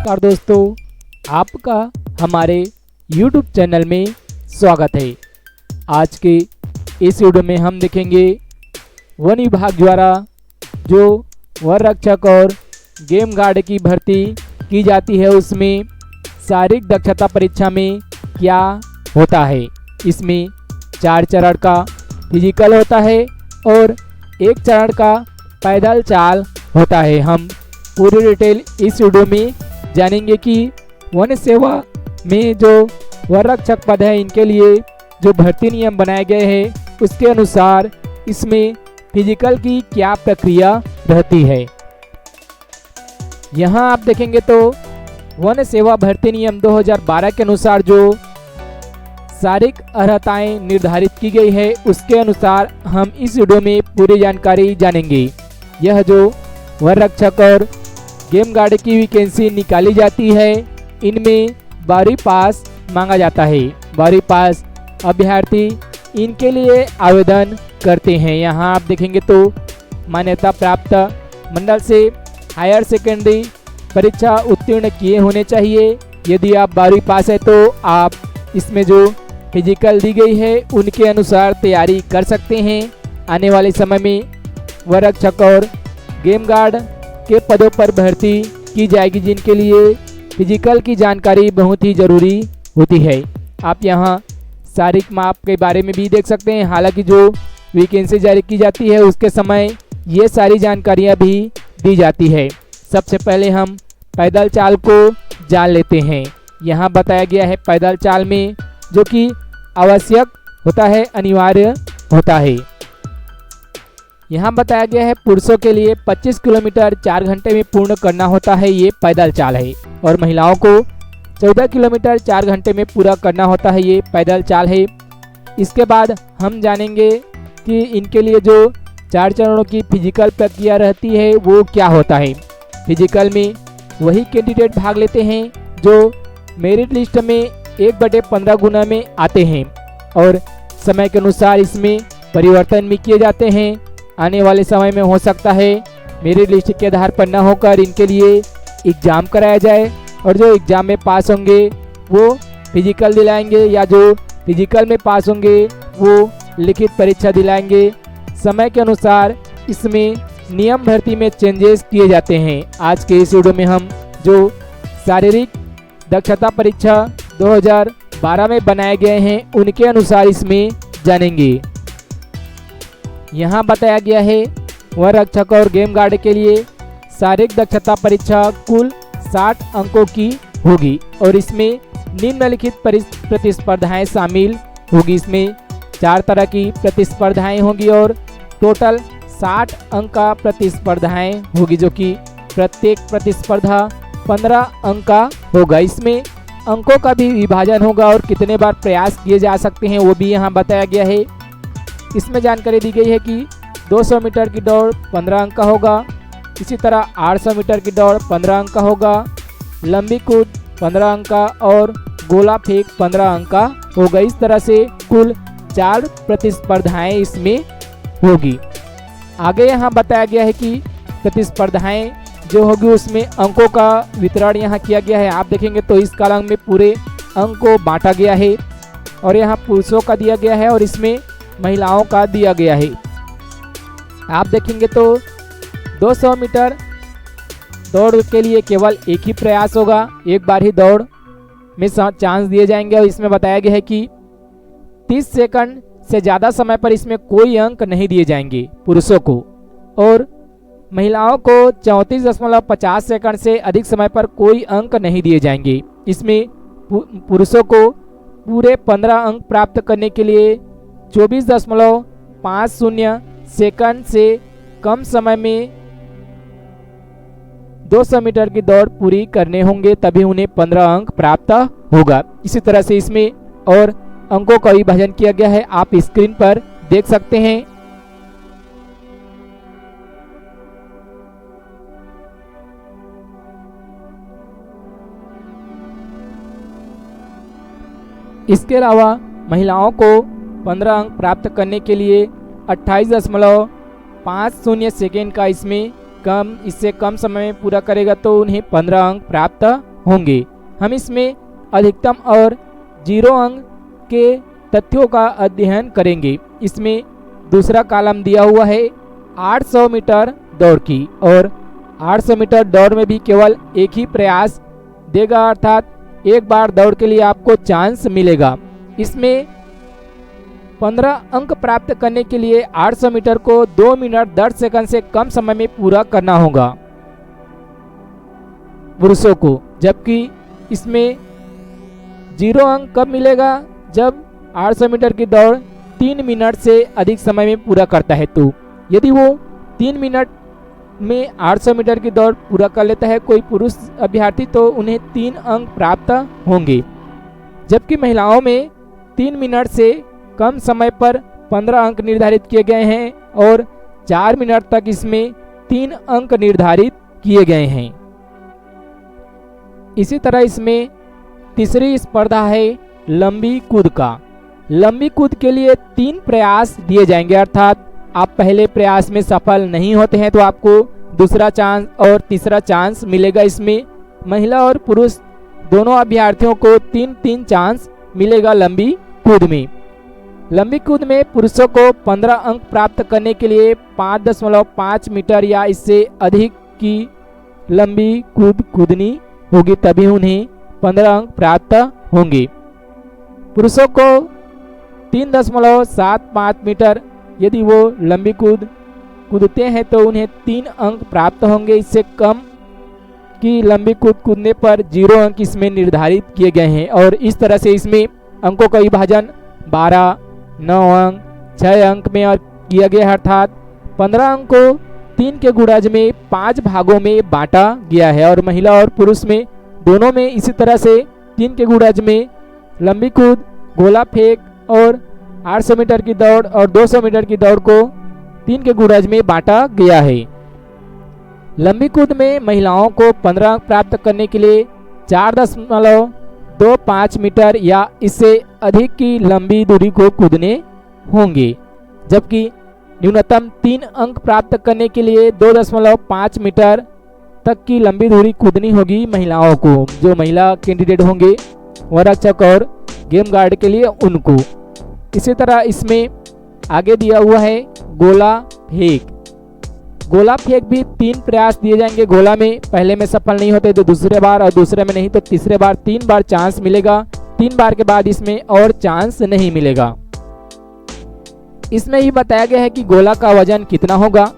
नमस्कार दोस्तों, आपका हमारे YouTube चैनल में स्वागत है। आज के इस वीडियो में हम देखेंगे वन विभाग द्वारा जो वन रक्षक और गेम गार्ड की भर्ती की जाती है उसमें शारीरिक दक्षता परीक्षा में क्या होता है। इसमें 4 चरण का फिजिकल होता है और 1 चरण का पैदल चाल होता है। हम पूरी डिटेल इस वीडियो में जानेंगे कि वन सेवा में जो वन रक्षक पद है इनके लिए जो भर्ती नियम बनाए गए हैं उसके अनुसार इसमें फिजिकल की क्या प्रक्रिया रहती है। यहाँ आप देखेंगे तो वन सेवा भर्ती नियम 2012 के अनुसार जो शारीरिक अर्हताएं निर्धारित की गई है उसके अनुसार हम इस वीडियो में पूरी जानकारी जानेंगे। यह जो वन रक्षक और गेम गार्ड की वैकेंसी निकाली जाती है इनमें 12वीं पास मांगा जाता है। 12वीं पास अभ्यर्थी इनके लिए आवेदन करते हैं। यहाँ आप देखेंगे तो मान्यता प्राप्त मंडल से हायर सेकेंडरी परीक्षा उत्तीर्ण किए होने चाहिए। यदि आप 12वीं पास है तो आप इसमें जो फिजिकल दी गई है उनके अनुसार तैयारी कर सकते हैं। आने वाले समय में वन रक्षक और गेम गार्ड के पदों पर भर्ती की जाएगी जिनके लिए फिजिकल की जानकारी बहुत ही ज़रूरी होती है। आप यहाँ शारीरिक माप के बारे में भी देख सकते हैं। हालांकि जो वैकेंसी जारी की जाती है उसके समय ये सारी जानकारियाँ भी दी जाती है। सबसे पहले हम पैदल चाल को जान लेते हैं। यहाँ बताया गया है पैदल चाल में जो कि आवश्यक होता है, अनिवार्य होता है। यहाँ बताया गया है पुरुषों के लिए 25 किलोमीटर 4 घंटे में पूर्ण करना होता है, ये पैदल चाल है। और महिलाओं को 14 किलोमीटर 4 घंटे में पूरा करना होता है, ये पैदल चाल है। इसके बाद हम जानेंगे कि इनके लिए जो 4 चरणों की फिजिकल प्रक्रिया रहती है वो क्या होता है। फिजिकल में वही कैंडिडेट भाग लेते हैं जो मेरिट लिस्ट में 1/15 गुना में आते हैं और समय के अनुसार इसमें परिवर्तन भी किए जाते हैं। आने वाले समय में हो सकता है मेरिट लिस्ट के आधार पर न होकर इनके लिए एग्ज़ाम कराया जाए और जो एग्ज़ाम में पास होंगे वो फिजिकल दिलाएंगे या जो फिजिकल में पास होंगे वो लिखित परीक्षा दिलाएंगे। समय के अनुसार इसमें नियम भर्ती में चेंजेस किए जाते हैं। आज के इस वीडियो में हम जो शारीरिक दक्षता परीक्षा 2012 में बनाए गए हैं उनके अनुसार इसमें जानेंगे। यहाँ बताया गया है वन रक्षक और गेम गार्ड के लिए शारीरिक दक्षता परीक्षा कुल 60 अंकों की होगी और इसमें निम्नलिखित प्रतिस्पर्धाएं शामिल होगी। इसमें 4 तरह की प्रतिस्पर्धाएं होंगी और टोटल 60 अंक का प्रतिस्पर्धाएं होगी जो कि प्रत्येक प्रतिस्पर्धा 15 अंक का होगा। इसमें अंकों का भी विभाजन होगा और कितने बार प्रयास किए जा सकते हैं वो भी यहाँ बताया गया है। इसमें जानकारी दी गई है कि 200 मीटर की दौड़ 15 अंक का होगा। इसी तरह 800 मीटर की दौड़ 15 अंक का होगा, लंबी कूद 15 अंक का और गोला फेंक 15 अंक का होगा। इस तरह से कुल 4 प्रतिस्पर्धाएं इसमें होगी। आगे यहाँ बताया गया है कि प्रतिस्पर्धाएं जो होगी उसमें अंकों का वितरण यहाँ किया गया है। आप देखेंगे तो इस कॉलम में पूरे अंक को बांटा गया है और यहाँ पुरुषों का दिया गया है और इसमें महिलाओं का दिया गया है। आप देखेंगे तो 200 मीटर दौड़ के लिए केवल एक ही प्रयास होगा, एक बार ही दौड़ में चांस दिए जाएंगे और इसमें बताया गया है कि 30 सेकंड से ज़्यादा समय पर इसमें कोई अंक नहीं दिए जाएंगे पुरुषों को और महिलाओं को 34.50 सेकंड से अधिक समय पर कोई अंक नहीं दिए जाएंगे। इसमें पुरुषों को पूरे 15 अंक प्राप्त करने के लिए 24.50 सेकंड से कम समय में 200 मीटर की दौड़ पूरी करने होंगे, तभी उन्हें 15 अंक प्राप्त होगा। इसी तरह से इसमें और अंकों का विभाजन किया गया है, आप स्क्रीन पर देख सकते हैं। इसके अलावा महिलाओं को 15 अंक प्राप्त करने के लिए 28.50 सेकेंड का इसमें इससे कम समय में पूरा करेगा तो उन्हें 15 अंक प्राप्त होंगे। हम इसमें अधिकतम और 0 अंक के तथ्यों का अध्ययन करेंगे। इसमें दूसरा कॉलम दिया हुआ है 800 मीटर दौड़ की, और 800 मीटर दौड़ में भी केवल एक ही प्रयास देगा, अर्थात एक बार दौड़ के लिए आपको चांस मिलेगा। इसमें 15 अंक प्राप्त करने के लिए 800 मीटर को 2 मिनट 10 सेकंड से कम समय में पूरा करना होगा पुरुषों को, जबकि इसमें 0 अंक कब मिलेगा, जब 800 मीटर की दौड़ 3 मिनट से अधिक समय में पूरा करता है। तो यदि वो 3 मिनट में 800 मीटर की दौड़ पूरा कर लेता है कोई पुरुष अभ्यर्थी, तो उन्हें 3 अंक प्राप्त होंगे, जबकि महिलाओं में 3 मिनट से कम समय पर 15 अंक निर्धारित किए गए हैं और 4 मिनट तक इसमें 3 अंक निर्धारित किए गए हैं। इसी तरह इसमें तीसरी स्पर्धा है लंबी कूद का। लंबी कूद के लिए 3 प्रयास दिए जाएंगे, अर्थात आप पहले प्रयास में सफल नहीं होते हैं तो आपको दूसरा चांस और तीसरा चांस मिलेगा। इसमें महिला और पुरुष दोनों अभ्यर्थियों को 3-3 चांस मिलेगा लंबी कूद में। लंबी कूद में पुरुषों को 15 अंक प्राप्त करने के लिए 5.5 मीटर या इससे अधिक की लंबी कूद कूदनी होगी, तभी उन्हें 15 अंक प्राप्त होंगे। पुरुषों को 3.75 मीटर यदि वो लंबी कूद कूदते हैं तो उन्हें 3 अंक प्राप्त होंगे। इससे कम की लंबी कूद कूदने पर 0 अंक इसमें निर्धारित किए गए हैं, और इस तरह से इसमें अंकों का विभाजन 12, 9 अंक, 6 अंक में और किया गया है, अर्थात 15 अंक को 3 के गुणज में 5 भागों में बांटा गया है। और महिला और पुरुष में दोनों में इसी तरह से 3 के गुणज में लंबी कूद, गोला फेंक और 800 मीटर की दौड़ और 200 मीटर की दौड़ को 3 के गुणज में बांटा गया है। लंबी कूद में महिलाओं को 15 अंक प्राप्त करने के लिए 4.25 मीटर या इससे अधिक की लंबी दूरी को कूदने होंगे, जबकि न्यूनतम 3 अंक प्राप्त करने के लिए 2.5 मीटर तक की लंबी दूरी कूदनी होगी महिलाओं को। जो महिला कैंडिडेट होंगे वररक्षक और गेम गार्ड के लिए उनको। इसी तरह इसमें आगे दिया हुआ है गोला फेंक। गोला फेंक भी 3 प्रयास दिए जाएंगे। गोला में पहले में सफल नहीं होते तो दूसरे बार, और दूसरे में नहीं तो तीसरे बार 3 बार चांस मिलेगा। 3 बार के बाद इसमें और चांस नहीं मिलेगा। इसमें ही बताया गया है कि गोला का वजन कितना होगा।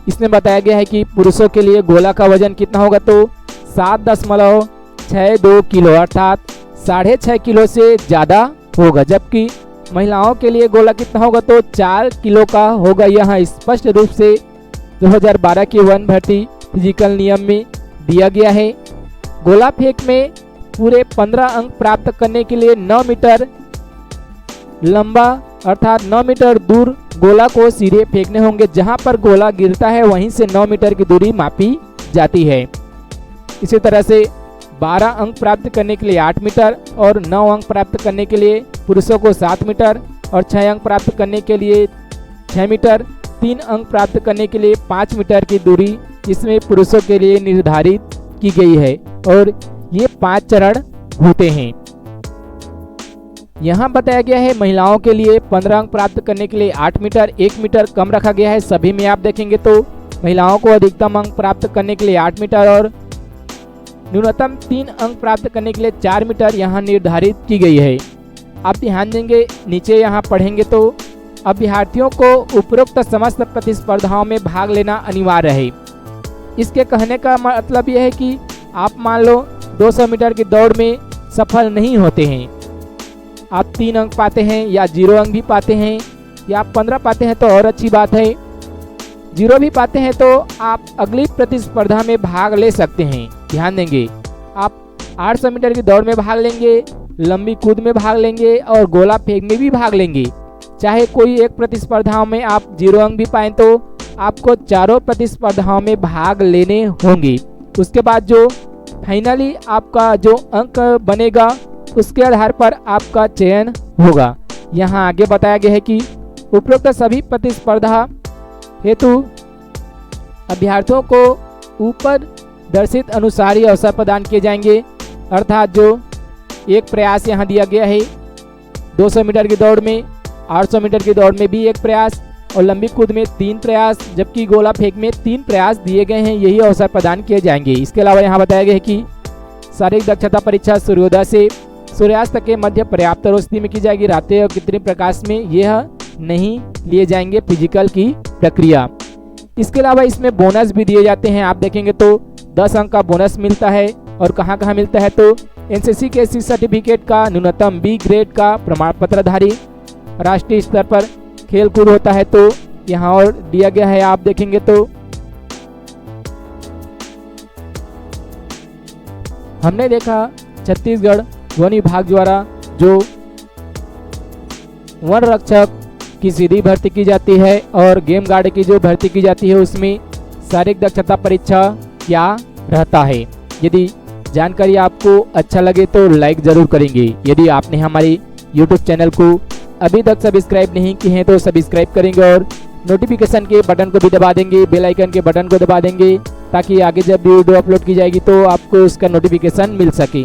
इसमें बताया गया है कि पुरुषों के लिए गोला का वजन कितना होगा, तो 7.62 किलो अर्थात 6.5 किलो से ज़्यादा होगा, जबकि महिलाओं के लिए गोला कितना होगा तो 4 किलो का होगा। यहाँ स्पष्ट रूप से 2012 के वन भर्ती फिजिकल नियम में दिया गया है। गोला फेंक में पूरे 15 अंक प्राप्त करने के लिए 9 मीटर लंबा अर्थात 9 मीटर दूर गोला को सीधे फेंकने होंगे। जहां पर गोला गिरता है वहीं से 9 मीटर की दूरी मापी जाती है। इसी तरह से 12 अंक प्राप्त करने के लिए 8 मीटर और 9 अंक प्राप्त करने के लिए पुरुषों को 7 मीटर और 6 अंक प्राप्त करने के लिए 6 मीटर, 3 अंक प्राप्त करने के लिए 5 मीटर की दूरी इसमें पुरुषों के लिए निर्धारित की गई है, और ये 5 चरण होते हैं। यहाँ बताया गया है महिलाओं के लिए 15 अंक प्राप्त करने के लिए 8 मीटर, 1 मीटर कम रखा गया है। सभी में आप देखेंगे तो महिलाओं को अधिकतम अंक प्राप्त करने के लिए 8 मीटर और न्यूनतम 3 अंक प्राप्त करने के लिए 4 मीटर यहाँ निर्धारित की गई है। आप ध्यान देंगे नीचे यहाँ पढ़ेंगे तो अभ्यर्थियों को उपरोक्त समस्त प्रतिस्पर्धाओं में भाग लेना अनिवार्य है। इसके कहने का मतलब यह है कि आप मान लो 200 मीटर की दौड़ में सफल नहीं होते हैं, आप 3 अंक पाते हैं या 0 अंक भी पाते हैं या आप 15 पाते हैं तो और अच्छी बात है। 0 भी पाते हैं तो आप अगली प्रतिस्पर्धा में भाग ले सकते हैं। ध्यान देंगे आप 800 मीटर की दौड़ में भाग लेंगे, लंबी कूद में भाग लेंगे और गोला फेंक में भी भाग लेंगे। चाहे कोई एक प्रतिस्पर्धाओं में आप 0 अंक भी पाएं तो आपको चारों प्रतिस्पर्धाओं में भाग लेने होंगे। उसके बाद जो फाइनली आपका जो अंक बनेगा उसके आधार पर आपका चयन होगा। यहाँ आगे बताया गया है कि उपरोक्त सभी प्रतिस्पर्धा हेतु अभ्यर्थियों को ऊपर दर्शित अनुसार ही अवसर प्रदान किए जाएंगे। अर्थात जो एक प्रयास यहाँ दिया गया है 200 मीटर की दौड़ में, 800 मीटर की दौड़ में भी एक प्रयास और लंबी कूद में 3 प्रयास, जबकि गोला फेंक में 3 प्रयास दिए गए हैं। यही अवसर प्रदान किए जाएंगे। इसके अलावा यहाँ बताया गया है कि शारीरिक दक्षता परीक्षा सूर्योदय से सूर्यास्त के मध्य पर्याप्त रोशनी में की जाएगी। रातें और कृत्रिम प्रकाश में यह नहीं लिए जाएंगे फिजिकल की प्रक्रिया। इसके अलावा इसमें बोनस भी दिए जाते हैं। आप देखेंगे तो 10 अंक का बोनस मिलता है। और कहाँ कहाँ मिलता है तो एनसीसी के सी सर्टिफिकेट का, न्यूनतम बी ग्रेड का प्रमाण पत्रधारी, राष्ट्रीय स्तर पर खेल कूद होता है तो यहाँ और दिया गया है। आप देखेंगे तो हमने देखा छत्तीसगढ़ वन विभाग द्वारा जो वन रक्षक की सीधी भर्ती की जाती है और गेम गार्ड की जो भर्ती की जाती है उसमें शारीरिक दक्षता परीक्षा क्या रहता है। यदि जानकारी आपको अच्छा लगे तो लाइक जरूर करेंगे। यदि आपने हमारे YouTube चैनल को अभी तक सब्सक्राइब नहीं किए हैं तो सब्सक्राइब करेंगे और नोटिफिकेशन के बटन को भी दबा देंगे, बेल आइकन के बटन को दबा देंगे ताकि आगे जब वीडियो अपलोड की जाएगी तो आपको उसका नोटिफिकेशन मिल सके।